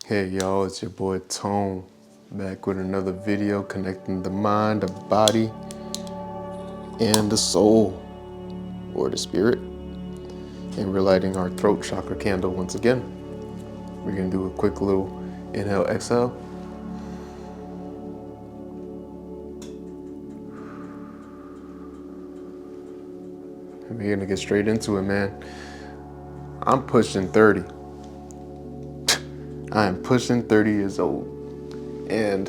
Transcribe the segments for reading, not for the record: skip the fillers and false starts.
Hey y'all, it's your boy Tone, back with another video connecting the mind, the body, and the soul, or the spirit. And we're lighting our throat chakra candle once again. We're gonna do a quick little inhale, exhale. And we're gonna get straight into it, man. I'm pushing 30. I am pushing 30 years old. And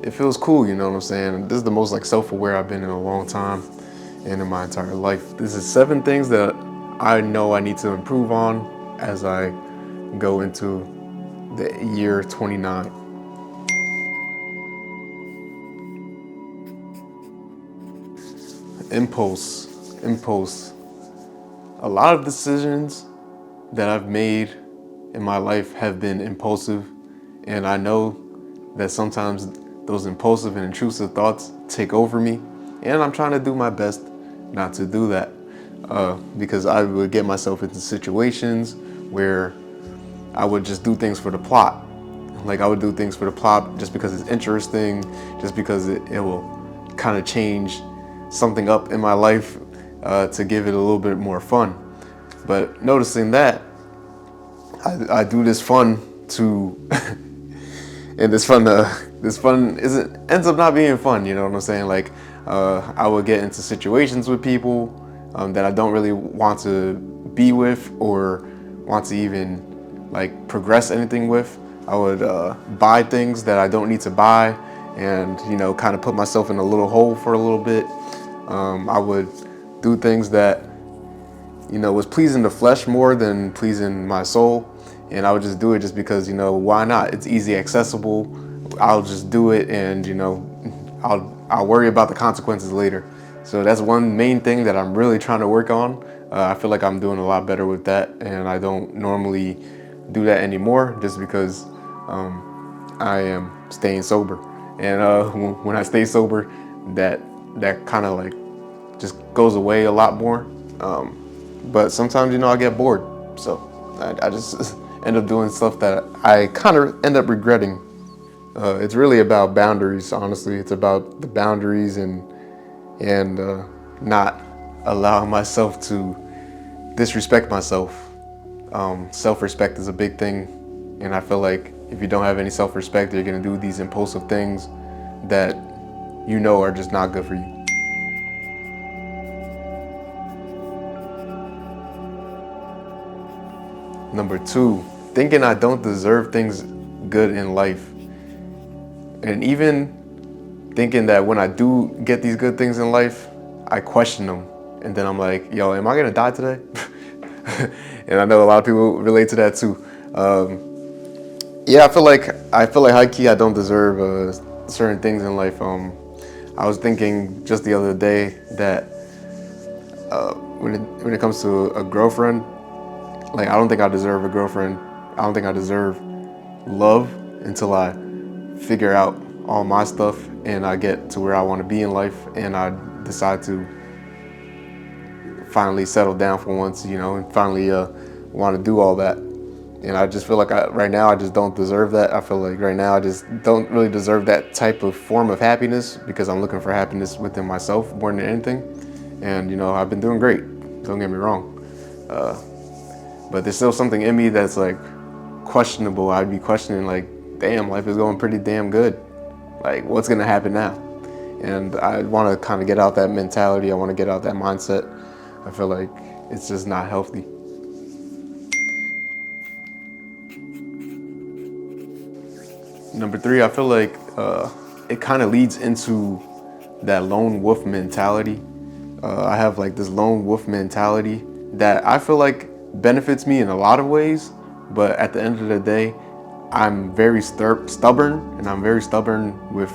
it feels cool, you know what I'm saying? This is the most self-aware I've been in a long time and in my entire life. This is 7 things that I know I need to improve on as I go into the year 29. Impulse. A lot of decisions that I've made in my life have been impulsive, and I know that sometimes those impulsive and intrusive thoughts take over me, and I'm trying to do my best not to do that, because I would get myself into situations where I would just do things for the plot. I would do things for the plot just because it's interesting, just because it will kind of change something up in my life to give it a little bit more fun. But noticing that, I do this fun to, and this fun ends up not being fun. You know what I'm saying? I would get into situations with people that I don't really want to be with or want to even progress anything with. I would buy things that I don't need to buy, and kind of put myself in a little hole for a little bit. I would do things that was pleasing the flesh more than pleasing my soul, and I would just do it just because why not? It's easy accessible. I'll just do it, and I'll worry about the consequences later. So that's one main thing that I'm really trying to work on. I feel like I'm doing a lot better with that, and I don't normally do that anymore just because I am staying sober. And when I stay sober, that kind of just goes away a lot more. But sometimes I get bored, so I just end up doing stuff that I kind of end up regretting. It's really about boundaries, honestly. It's about the boundaries and not allowing myself to disrespect myself. Self-respect is a big thing, and I feel like if you don't have any self-respect, you're gonna do these impulsive things that are just not good for you. Number 2, thinking I don't deserve things good in life. And even thinking that when I do get these good things in life, I question them. And then I'm like, yo, am I gonna die today? And I know a lot of people relate to that too. Yeah, I feel like high key I don't deserve certain things in life. I was thinking just the other day that when it comes to a girlfriend, I don't think I deserve a girlfriend. I don't think I deserve love until I figure out all my stuff and I get to where I want to be in life, and I decide to finally settle down for once, and finally want to do all that. And I just feel like right now I just don't deserve that. I feel like right now I just don't really deserve that type of form of happiness because I'm looking for happiness within myself more than anything. And I've been doing great. Don't get me wrong. But there's still something in me that's questionable. I'd be questioning damn, life is going pretty damn good. What's gonna happen now? And I want to kind of get out that mentality. I want to get out that mindset. I feel like it's just not healthy. Number 3, I feel like it kind of leads into that lone wolf mentality. I have this lone wolf mentality that I feel like benefits me in a lot of ways, but at the end of the day, I'm very stubborn, and I'm very stubborn with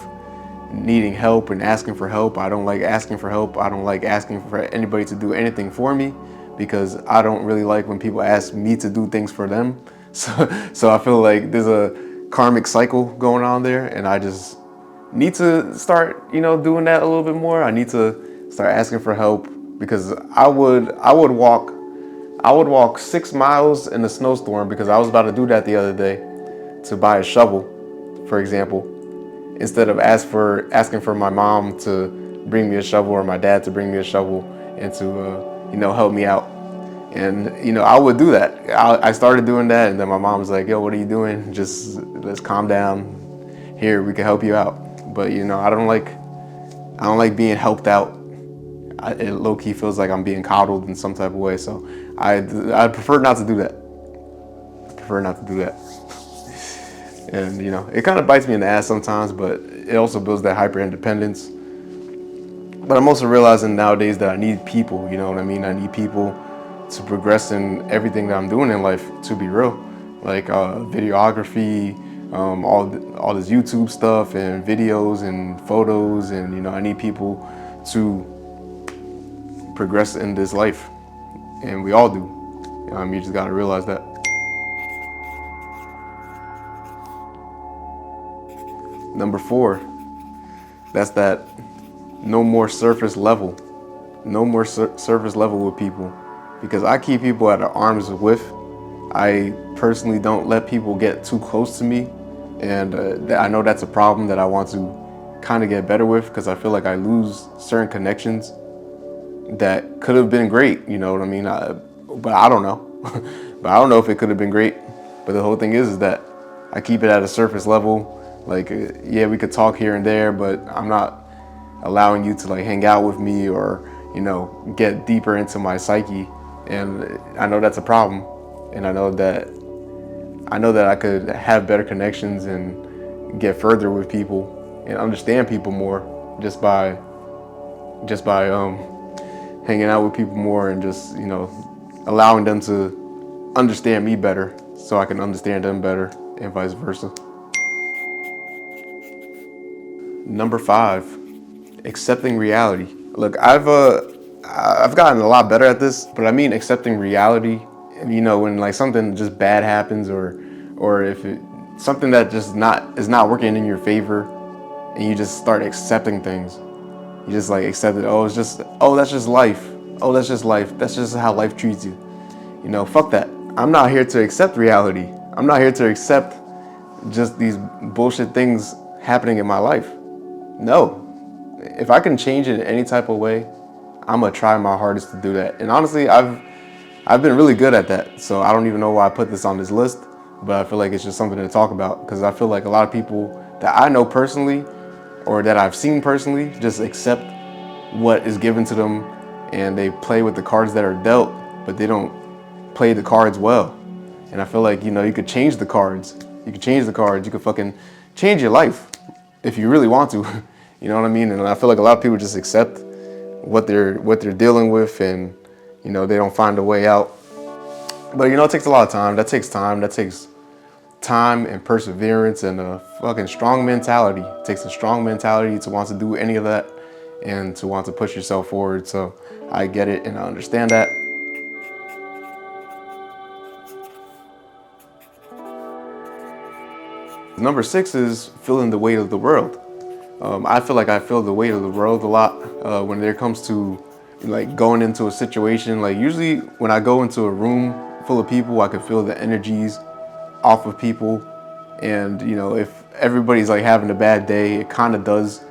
needing help and asking for help. I don't like asking for help. I don't like asking for anybody to do anything for me because I don't really like when people ask me to do things for them. So I feel like there's a karmic cycle going on there, and I just need to start, doing that a little bit more. I need to start asking for help because I would walk I would walk 6 miles in a snowstorm because I was about to do that the other day to buy a shovel, for example, instead of asking for my mom to bring me a shovel or my dad to bring me a shovel and to help me out. And I would do that. I started doing that, and then my mom was like, "Yo, what are you doing? Just let's calm down. Here, we can help you out." But I don't like being helped out. It low key feels like I'm being coddled in some type of way. So I prefer not to do that. I prefer not to do that. And it kind of bites me in the ass sometimes, but it also builds that hyper independence. But I'm also realizing nowadays that I need people. You know what I mean? I need people to progress in everything that I'm doing in life. To be real, like videography, all this YouTube stuff and videos and photos, and I need people to progress in this life, and we all do. You just gotta realize that. Number 4, that's that no more surface level. No more surface level with people, because I keep people at an arm's width. I personally don't let people get too close to me, and I know that's a problem that I want to kind of get better with, because I feel like I lose certain connections that could have been great, you know what I mean? But I don't know. But I don't know if it could have been great. But the whole thing is that I keep it at a surface level. Like, yeah, we could talk here and there, but I'm not allowing you to like hang out with me or, get deeper into my psyche. And I know that's a problem. And I know that I could have better connections and get further with people and understand people more just by hanging out with people more, and just allowing them to understand me better so I can understand them better, and vice versa. Number 5, accepting reality. Look, I've gotten a lot better at this, but I mean accepting reality. When like something just bad happens, or if something that just is not working in your favor, and you just start accepting things. You just like accept it. That's just life. That's just life. That's just how life treats you. Fuck that. I'm not here to accept reality. I'm not here to accept just these bullshit things happening in my life. No. If I can change it in any type of way, I'm gonna try my hardest to do that. And honestly, I've been really good at that. So I don't even know why I put this on this list, but I feel like it's just something to talk about, because I feel like a lot of people that I know personally or that I've seen personally just accept what is given to them, and they play with the cards that are dealt, but they don't play the cards well. And I feel like, you could change the cards. You could change the cards. You could fucking change your life if you really want to. You know what I mean? And I feel like a lot of people just accept what they're dealing with, and they don't find a way out. But it takes a lot of time. That takes time. That takes time and perseverance and a fucking strong mentality. It takes a strong mentality to want to do any of that and to want to push yourself forward. So I get it and I understand that. Number 6 is feeling the weight of the world. I feel like I feel the weight of the world a lot when it comes to like going into a situation. Like usually when I go into a room full of people, I can feel the energies off of people. And if everybody's like having a bad day, it kind of does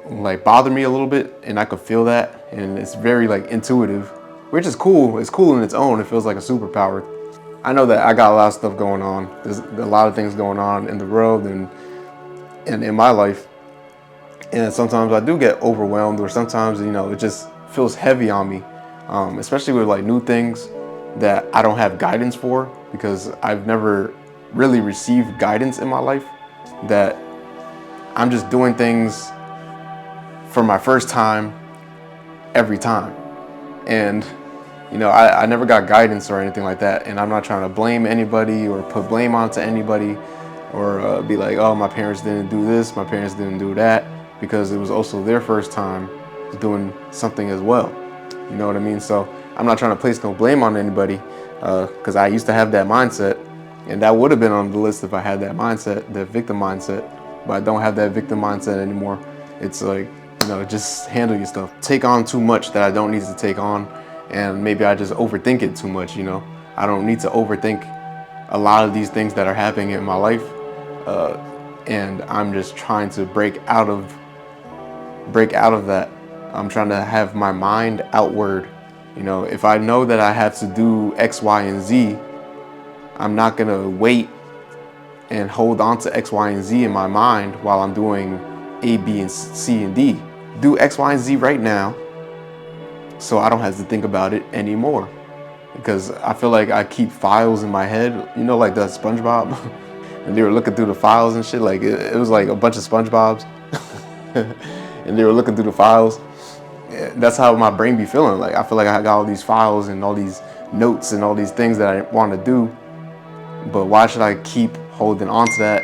like bother me a little bit, and I could feel that. And it's very like intuitive, which is cool. It's cool in its own. It feels like a superpower. I know that I got a lot of stuff going on. There's a lot of things going on in the world and in my life. And sometimes I do get overwhelmed, or sometimes, it just feels heavy on me, especially with like new things that I don't have guidance for, because I've never really received guidance in my life, that I'm just doing things for my first time every time. And I never got guidance or anything like that, and I'm not trying to blame anybody or put blame onto anybody, or be like, oh, my parents didn't do this, my parents didn't do that, because it was also their first time doing something as well. You know what I mean? So I'm not trying to place no blame on anybody, because I used to have that mindset, and that would have been on the list if I had that mindset, the victim mindset. But I don't have that victim mindset anymore. It's like, just handle your stuff. Take on too much that I don't need to take on, and maybe I just overthink it too much. I don't need to overthink a lot of these things that are happening in my life, and I'm just trying to break out of that. I'm trying to have my mind outward. If I know that I have to do X, Y, and Z, I'm not gonna wait and hold on to X, Y, and Z in my mind while I'm doing A, B, and C, and D. Do X, Y, and Z right now so I don't have to think about it anymore. Because I feel like I keep files in my head, like the SpongeBob. And they were looking through the files and shit. Like it was like a bunch of SpongeBobs. And they were looking through the files. That's how my brain be feeling. Like I feel like I got all these files and all these notes and all these things that I want to do. But why should I keep holding on to that?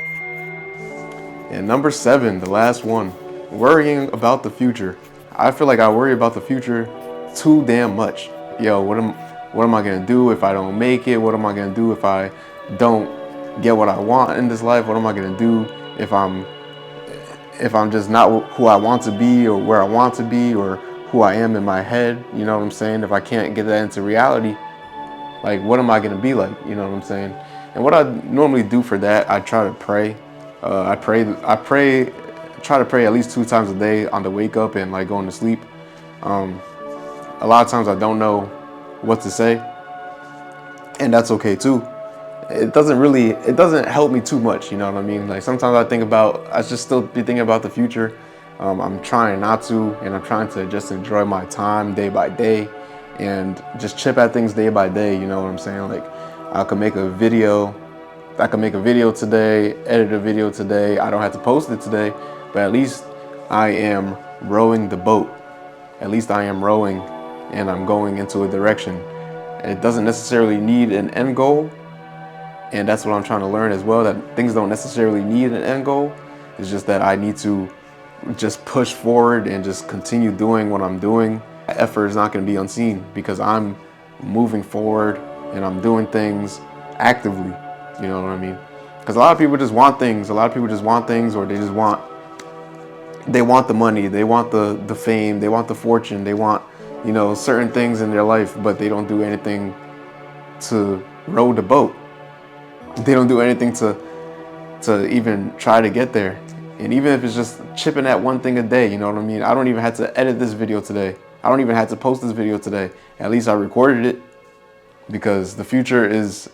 And number 7, the last one, worrying about the future. I feel like I worry about the future too damn much. Yo, what am I gonna do if I don't make it? What am I gonna do if I don't get what I want in this life? What am I gonna do if I'm just not who I want to be, or where I want to be, or who I am in my head? You know what I'm saying? If I can't get that into reality, like what am I gonna be like? You know what I'm saying? And what I normally do for that, I try to pray. I try to pray at least 2 times a day on the wake up and like going to sleep. A lot of times I don't know what to say, and that's okay too. It doesn't help me too much, you know what I mean? Like sometimes I just still be thinking about the future. I'm trying not to, and I'm trying to just enjoy my time day by day and just chip at things day by day, you know what I'm saying? Like I could make a video today, edit a video today. I don't have to post it today, but at least I am rowing the boat. At least I am rowing and I'm going into a direction. It doesn't necessarily need an end goal. And that's what I'm trying to learn as well, that things don't necessarily need an end goal. It's just that I need to just push forward and just continue doing what I'm doing. Effort is not going to be unseen because I'm moving forward and I'm doing things actively. You know what I mean? Because a lot of people just want things. Or they want the money, they want the fame, they want the fortune, they want, certain things in their life, but they don't do anything to row the boat. They don't do anything to even try to get there. And even if it's just chipping at one thing a day, you know what I mean? I don't even have to edit this video today. I don't even have to post this video today. At least I recorded it, because the future is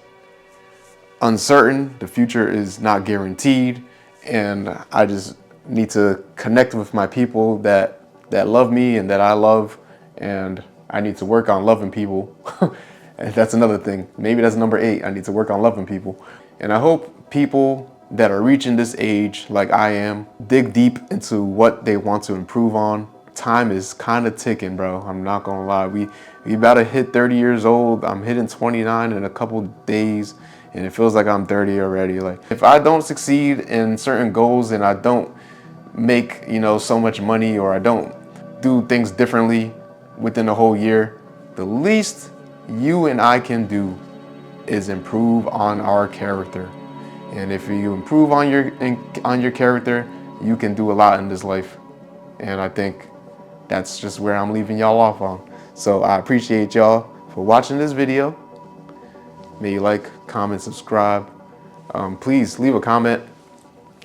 uncertain. The future is not guaranteed. And I just need to connect with my people that love me and that I love. And I need to work on loving people. And that's another thing. Maybe that's number 8. I need to work on loving people. And I hope people that are reaching this age, like I am, dig deep into what they want to improve on. Time is kind of ticking, bro. I'm not gonna lie. We about to hit 30 years old. I'm hitting 29 in a couple days, and it feels like I'm 30 already. Like if I don't succeed in certain goals and I don't make, so much money, or I don't do things differently within a whole year, the least you and I can do is improve on our character. And if you improve on your character, you can do a lot in this life. And I think that's just where I'm leaving y'all off on. So I appreciate y'all for watching this video. May you like, comment, subscribe. Please leave a comment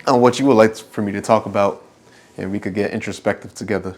on what you would like for me to talk about, and we could get introspective together.